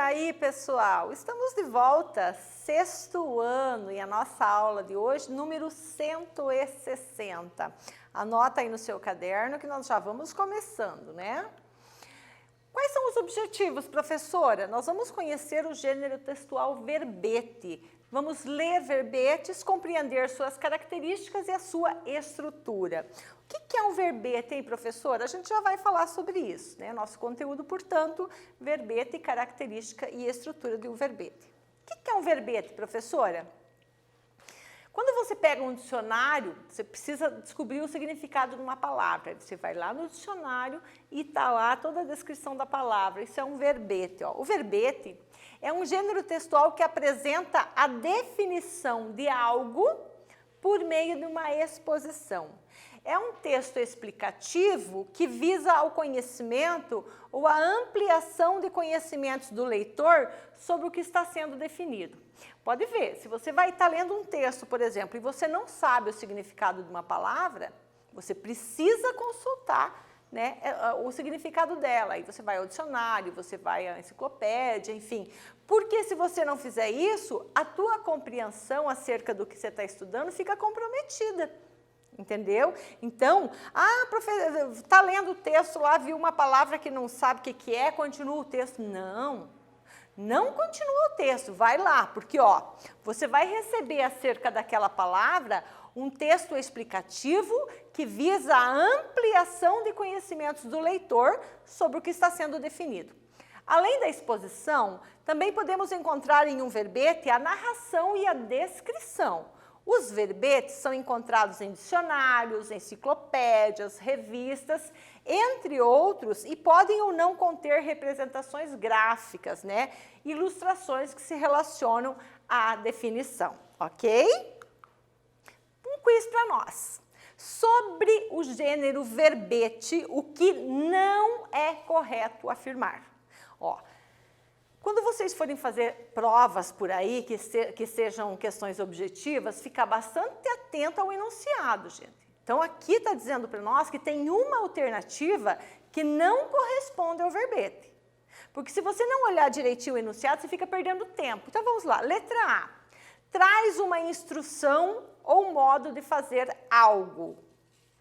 aí, pessoal? Estamos de volta, sexto ano, e a nossa aula de hoje, número 160. Anota aí no seu caderno que nós já vamos começando, né? Quais são os objetivos, professora? Nós vamos conhecer o gênero textual verbete. Vamos ler verbetes, compreender suas características e a sua estrutura. O que é um verbete, hein, professora? A gente já vai falar sobre isso, né? Nosso conteúdo, portanto, verbete, característica e estrutura de um verbete. O que é um verbete, professora? Quando você pega um dicionário, você precisa descobrir o significado de uma palavra. Você vai lá no dicionário e está lá toda a descrição da palavra. Isso é um verbete, ó. O verbete é um gênero textual que apresenta a definição de algo por meio de uma exposição. É um texto explicativo que visa ao conhecimento ou a ampliação de conhecimentos do leitor sobre o que está sendo definido. Pode ver, se você vai estar lendo um texto, por exemplo, e você não sabe o significado de uma palavra, você precisa consultar, né, o significado dela. Aí você vai ao dicionário, você vai à enciclopédia, enfim. Porque se você não fizer isso, a tua compreensão acerca do que você está estudando fica comprometida. Entendeu? Então, professor, está lendo o texto lá, viu uma palavra que não sabe o que é, continua o texto. Não continua o texto, vai lá, porque ó, você vai receber acerca daquela palavra um texto explicativo que visa a ampliação de conhecimentos do leitor sobre o que está sendo definido. Além da exposição, também podemos encontrar em um verbete a narração e a descrição. Os verbetes são encontrados em dicionários, enciclopédias, revistas, entre outros, e podem ou não conter representações gráficas, né? Ilustrações que se relacionam à definição, ok? Um quiz para nós. Sobre o gênero verbete, o que não é correto afirmar. Ó, quando vocês forem fazer provas por aí, que sejam questões objetivas, fica bastante atento ao enunciado, gente. Então, aqui está dizendo para nós que tem uma alternativa que não corresponde ao verbete. Porque se você não olhar direitinho o enunciado, você fica perdendo tempo. Então, vamos lá. Letra A. Traz uma instrução ou modo de fazer algo.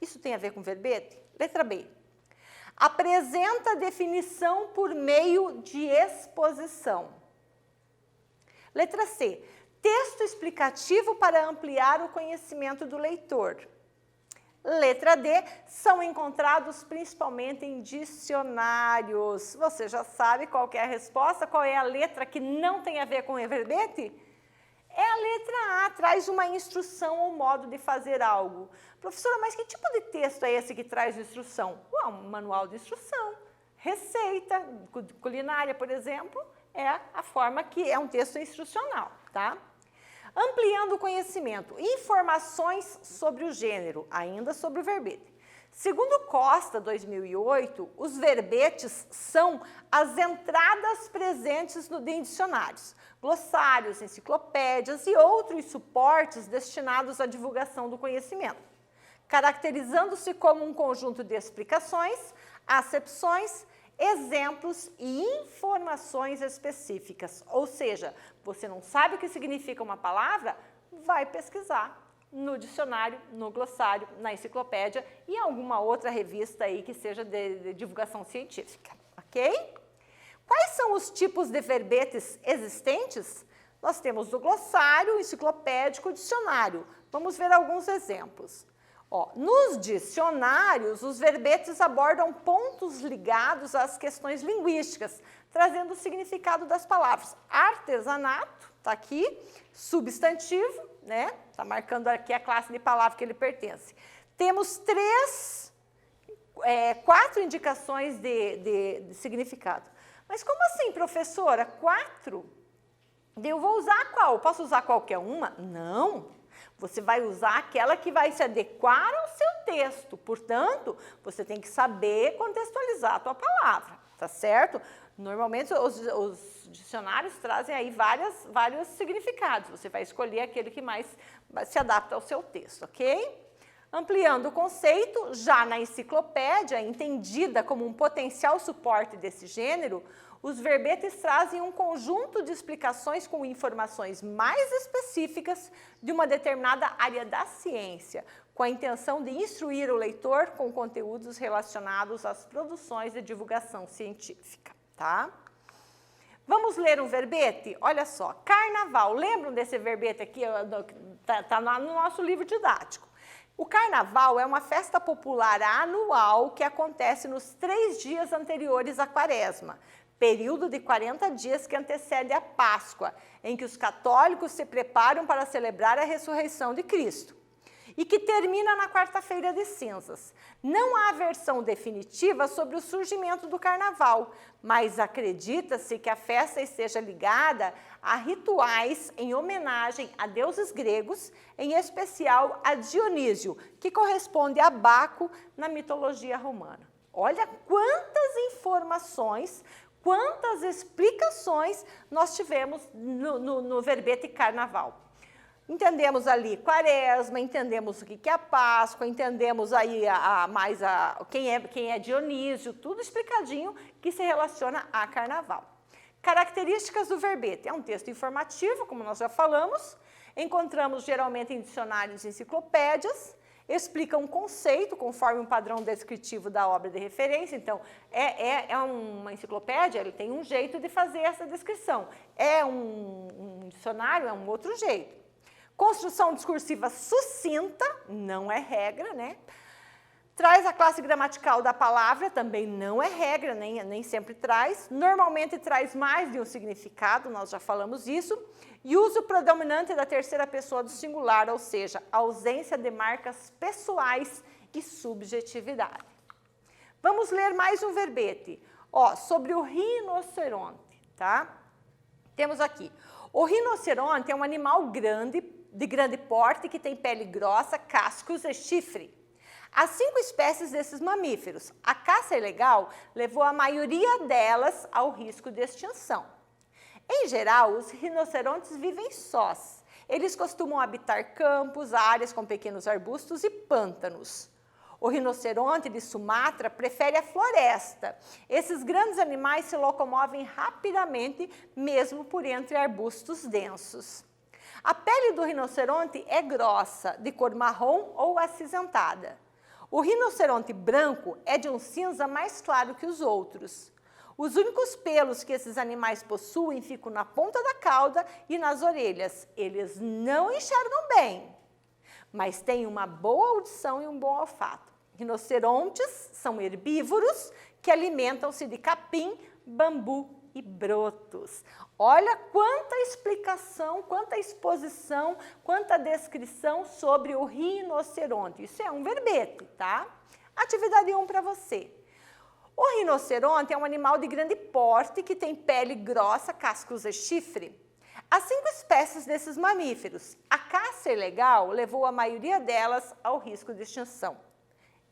Isso tem a ver com verbete? Letra B. Apresenta a definição por meio de exposição. Letra C. Texto explicativo para ampliar o conhecimento do leitor. Letra D. São encontrados principalmente em dicionários. Você já sabe qual que é a resposta? Qual é a letra que não tem a ver com o verbete? É a letra A, traz uma instrução ou modo de fazer algo. Professora, mas que tipo de texto é esse que traz instrução? Um manual de instrução, receita, culinária, por exemplo, é a forma que é um texto instrucional, tá? Ampliando o conhecimento, informações sobre o gênero, ainda sobre o verbete. Segundo Costa, 2008, os verbetes são as entradas presentes em dicionários, glossários, enciclopédias e outros suportes destinados à divulgação do conhecimento, caracterizando-se como um conjunto de explicações, acepções, exemplos e informações específicas. Ou seja, você não sabe o que significa uma palavra? Vai pesquisar no dicionário, no glossário, na enciclopédia e alguma outra revista aí que seja de divulgação científica, ok? Quais são os tipos de verbetes existentes? Nós temos o glossário, o enciclopédico, o dicionário. Vamos ver alguns exemplos. Ó, nos dicionários, os verbetes abordam pontos ligados às questões linguísticas, trazendo o significado das palavras. Artesanato, está aqui, substantivo, né? Está marcando aqui a classe de palavra que ele pertence. Temos quatro indicações de significado. Mas como assim, professora? 4? Eu vou usar qual? Posso usar qualquer uma? Não. Você vai usar aquela que vai se adequar ao seu texto. Portanto, você tem que saber contextualizar a tua palavra, tá certo? Normalmente, os dicionários trazem aí vários significados. Você vai escolher aquele que mais se adapta ao seu texto, ok? Ampliando o conceito, já na enciclopédia, entendida como um potencial suporte desse gênero, os verbetes trazem um conjunto de explicações com informações mais específicas de uma determinada área da ciência, com a intenção de instruir o leitor com conteúdos relacionados às produções de divulgação científica, tá? Vamos ler um verbete? Olha só, carnaval. Lembram desse verbete aqui? Está no nosso livro didático. O carnaval é uma festa popular anual que acontece nos 3 dias anteriores à quaresma, período de 40 dias que antecede a Páscoa, em que os católicos se preparam para celebrar a ressurreição de Cristo, e que termina na quarta-feira de cinzas. Não há versão definitiva sobre o surgimento do carnaval, mas acredita-se que a festa esteja ligada a rituais em homenagem a deuses gregos, em especial a Dionísio, que corresponde a Baco na mitologia romana. Olha quantas informações, quantas explicações nós tivemos no verbete carnaval. Entendemos ali quaresma, entendemos o que é a Páscoa, entendemos aí quem é Dionísio, tudo explicadinho que se relaciona a carnaval. Características do verbete. É um texto informativo, como nós já falamos, encontramos geralmente em dicionários e enciclopédias, explica um conceito conforme um padrão descritivo da obra de referência. Então, é uma enciclopédia, ele tem um jeito de fazer essa descrição. É um dicionário, é um outro jeito. Construção discursiva sucinta, não é regra, né? Traz a classe gramatical da palavra, também não é regra, nem sempre traz. Normalmente traz mais de um significado, nós já falamos isso. E uso predominante da terceira pessoa do singular, ou seja, ausência de marcas pessoais e subjetividade. Vamos ler mais um verbete, sobre o rinoceronte, tá? Temos aqui, o rinoceronte é um animal de grande porte que tem pele grossa, cascos e chifre. Há 5 espécies desses mamíferos. A caça ilegal levou a maioria delas ao risco de extinção. Em geral, os rinocerontes vivem sós. Eles costumam habitar campos, áreas com pequenos arbustos e pântanos. O rinoceronte de Sumatra prefere a floresta. Esses grandes animais se locomovem rapidamente, mesmo por entre arbustos densos. A pele do rinoceronte é grossa, de cor marrom ou acinzentada. O rinoceronte branco é de um cinza mais claro que os outros. Os únicos pelos que esses animais possuem ficam na ponta da cauda e nas orelhas. Eles não enxergam bem, mas têm uma boa audição e um bom olfato. Rinocerontes são herbívoros que alimentam-se de capim, bambu e brotos. Olha quanta explicação, quanta exposição, quanta descrição sobre o rinoceronte. Isso é um verbete, tá? Atividade 1 para você. O rinoceronte é um animal de grande porte que tem pele grossa, cascos e chifre. Há 5 espécies desses mamíferos. A caça ilegal levou a maioria delas ao risco de extinção.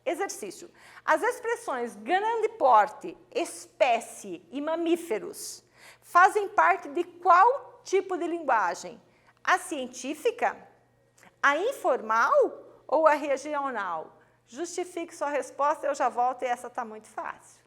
Exercício. As expressões grande porte, espécie e mamíferos fazem parte de qual tipo de linguagem? A científica, a informal ou a regional? Justifique sua resposta, eu já volto e essa está muito fácil.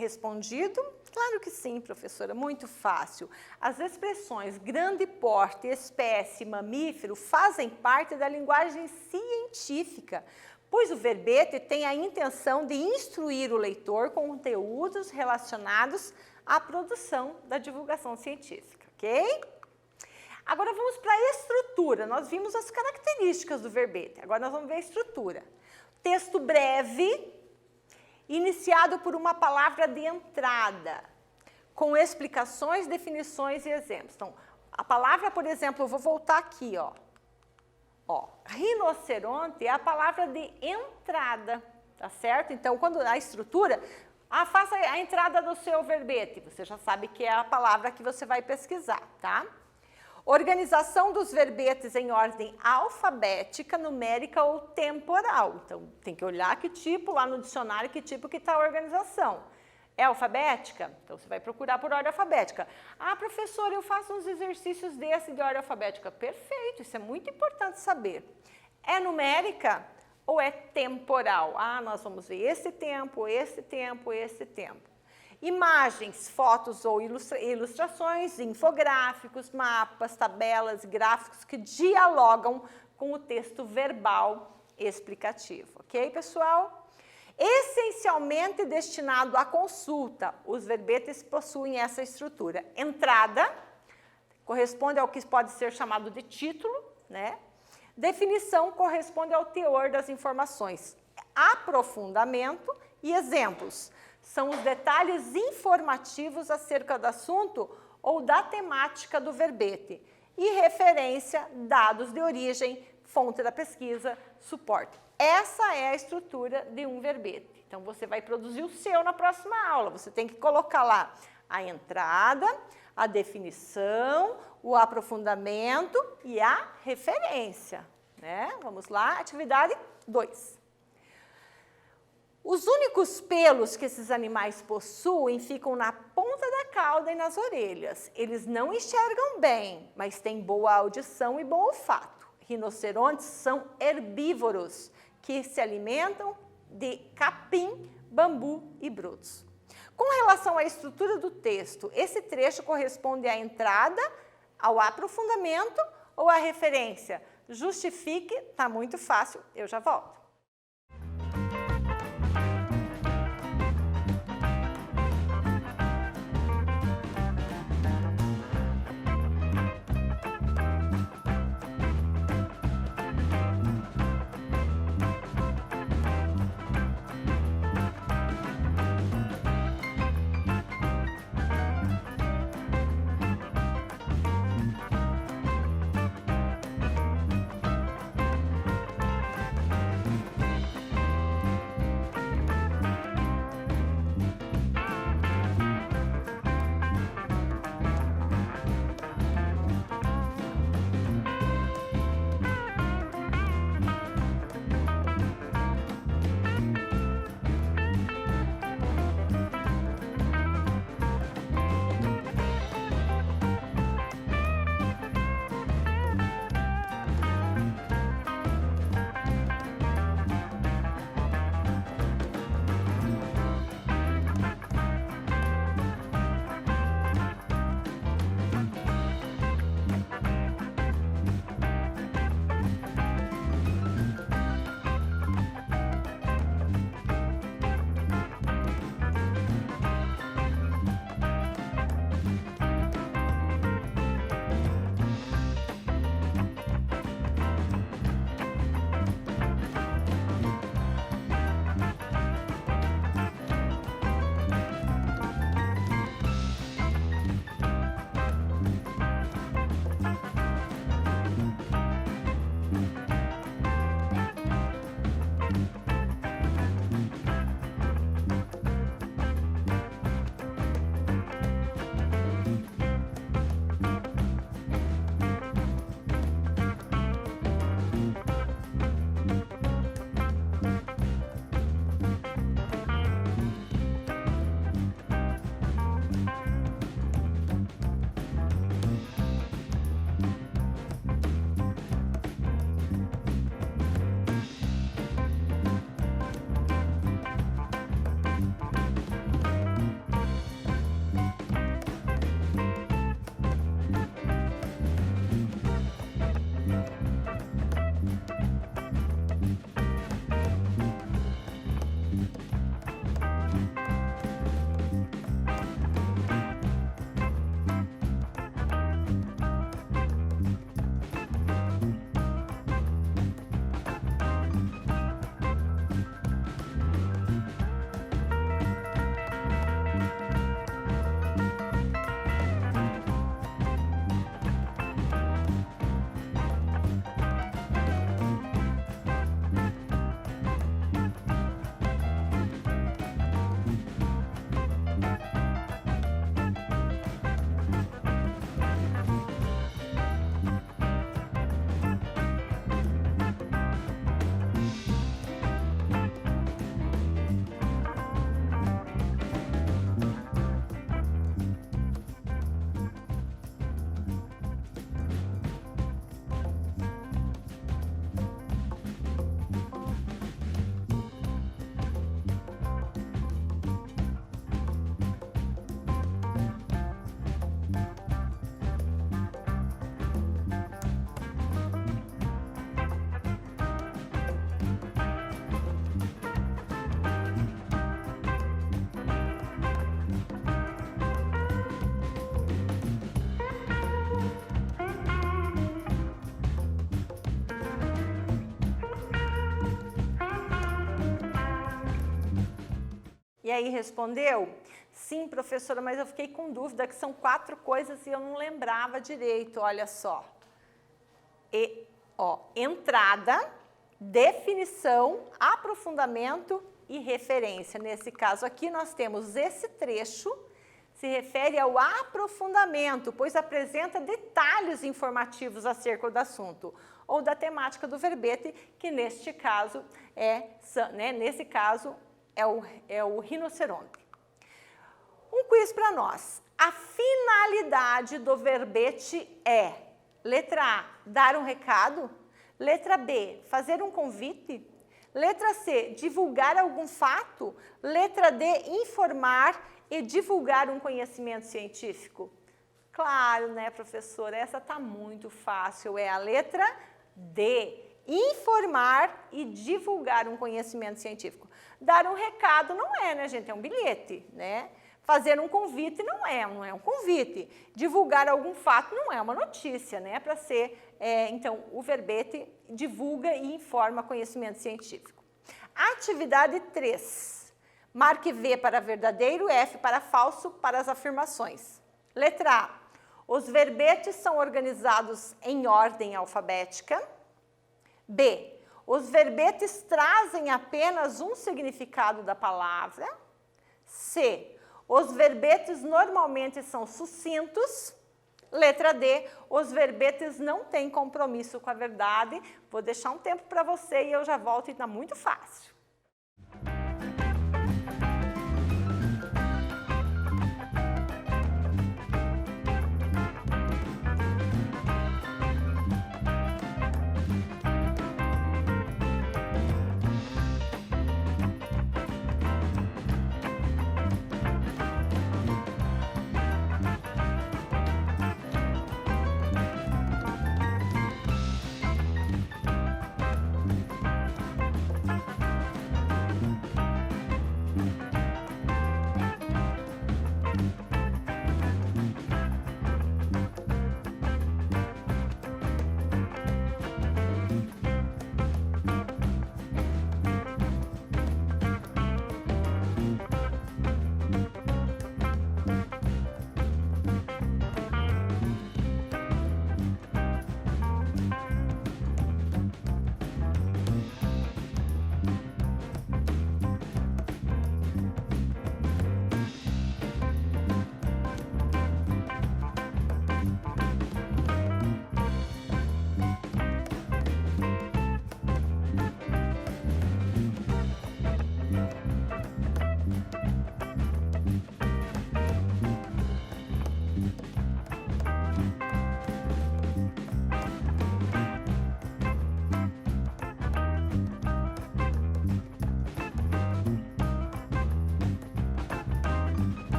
Respondido? Claro que sim, professora, muito fácil. As expressões grande porte, espécie, mamífero fazem parte da linguagem científica, pois o verbete tem a intenção de instruir o leitor com conteúdos relacionados à produção da divulgação científica, ok? Agora vamos para a estrutura. Nós vimos as características do verbete, agora nós vamos ver a estrutura. Texto breve, iniciado por uma palavra de entrada, com explicações, definições e exemplos. Então, a palavra, por exemplo, eu vou voltar aqui, ó. Rinoceronte é a palavra de entrada, tá certo? Então, quando a estrutura, faça a entrada do seu verbete, você já sabe que é a palavra que você vai pesquisar, tá? Organização dos verbetes em ordem alfabética, numérica ou temporal. Então, tem que olhar que tipo, lá no dicionário, que tipo que está a organização. É alfabética? Então, você vai procurar por ordem alfabética. Ah, professor, eu faço uns exercícios desse de ordem alfabética. Perfeito, isso é muito importante saber. É numérica ou é temporal? Ah, nós vamos ver esse tempo, esse tempo, esse tempo. Imagens, fotos ou ilustrações, infográficos, mapas, tabelas, gráficos que dialogam com o texto verbal explicativo. Ok, pessoal? Essencialmente destinado à consulta, os verbetes possuem essa estrutura. Entrada, corresponde ao que pode ser chamado de título, né? Definição corresponde ao teor das informações. Aprofundamento e exemplos são os detalhes informativos acerca do assunto ou da temática do verbete. E referência, dados de origem, fonte da pesquisa, suporte. Essa é a estrutura de um verbete. Então, você vai produzir o seu na próxima aula. Você tem que colocar lá a entrada, a definição, o aprofundamento e a referência, né? Vamos lá, atividade 2. Os únicos pelos que esses animais possuem ficam na ponta da cauda e nas orelhas. Eles não enxergam bem, mas têm boa audição e bom olfato. Rinocerontes são herbívoros, que se alimentam de capim, bambu e brotos. Com relação à estrutura do texto, esse trecho corresponde à entrada, ao aprofundamento ou à referência? Justifique, está muito fácil, eu já volto. E aí respondeu? Sim, professora, mas eu fiquei com dúvida que são 4 coisas e eu não lembrava direito, olha só. Entrada, definição, aprofundamento e referência. Nesse caso aqui nós temos esse trecho, se refere ao aprofundamento, pois apresenta detalhes informativos acerca do assunto ou da temática do verbete, que neste caso é o rinoceronte. Um quiz para nós. A finalidade do verbete é: letra A, dar um recado. Letra B, fazer um convite. Letra C, divulgar algum fato. Letra D, informar e divulgar um conhecimento científico. Claro, né, professora? Essa está muito fácil. É a letra D, informar e divulgar um conhecimento científico. Dar um recado não é, né, gente? É um bilhete, né? Fazer um convite não é um convite. Divulgar algum fato não é uma notícia, né? Para ser, então, o verbete divulga e informa conhecimento científico. Atividade 3. Marque V para verdadeiro, F para falso para as afirmações. Letra A. Os verbetes são organizados em ordem alfabética. B. Os verbetes trazem apenas um significado da palavra. C. Os verbetes normalmente são sucintos. Letra D. Os verbetes não têm compromisso com a verdade. Vou deixar um tempo para você e eu já volto e está muito fácil.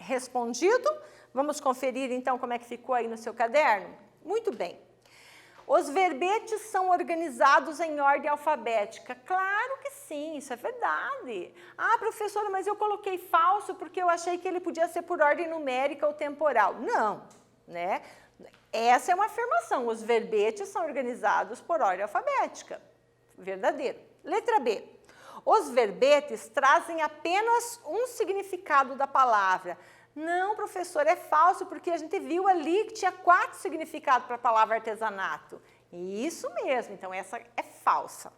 Respondido? Vamos conferir então como é que ficou aí no seu caderno? Muito bem. Os verbetes são organizados em ordem alfabética. Claro que sim, isso é verdade. Ah, professora, mas eu coloquei falso porque eu achei que ele podia ser por ordem numérica ou temporal. Não, né? Essa é uma afirmação. Os verbetes são organizados por ordem alfabética. Verdadeiro. Letra B. Os verbetes trazem apenas um significado da palavra. Não, professor, é falso, porque a gente viu ali que tinha 4 significados para a palavra artesanato. Isso mesmo, então essa é falsa.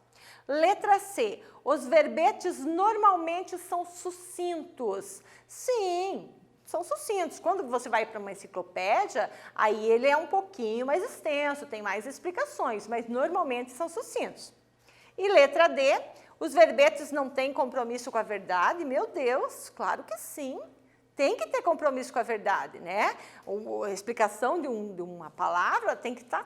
Letra C. Os verbetes normalmente são sucintos. Sim, são sucintos. Quando você vai para uma enciclopédia, aí ele é um pouquinho mais extenso, tem mais explicações, mas normalmente são sucintos. E letra D. Os verbetes não têm compromisso com a verdade? Meu Deus, claro que sim. Tem que ter compromisso com a verdade, né? A explicação de uma palavra tem que estar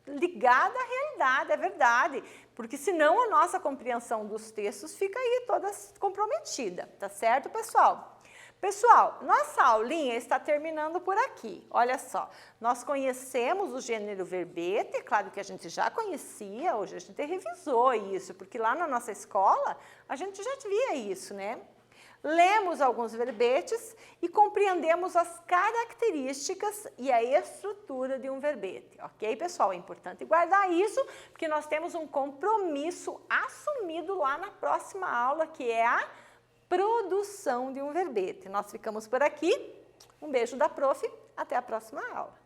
ligada à realidade, é verdade. Porque senão a nossa compreensão dos textos fica aí toda comprometida, tá certo, pessoal? Pessoal, nossa aulinha está terminando por aqui. Olha só, nós conhecemos o gênero verbete, é claro que a gente já conhecia, hoje a gente revisou isso, porque lá na nossa escola a gente já via isso, né? Lemos alguns verbetes e compreendemos as características e a estrutura de um verbete, ok, pessoal? É importante guardar isso, porque nós temos um compromisso assumido lá na próxima aula, que é a produção de um verbete. Nós ficamos por aqui. Um beijo da prof. Até a próxima aula.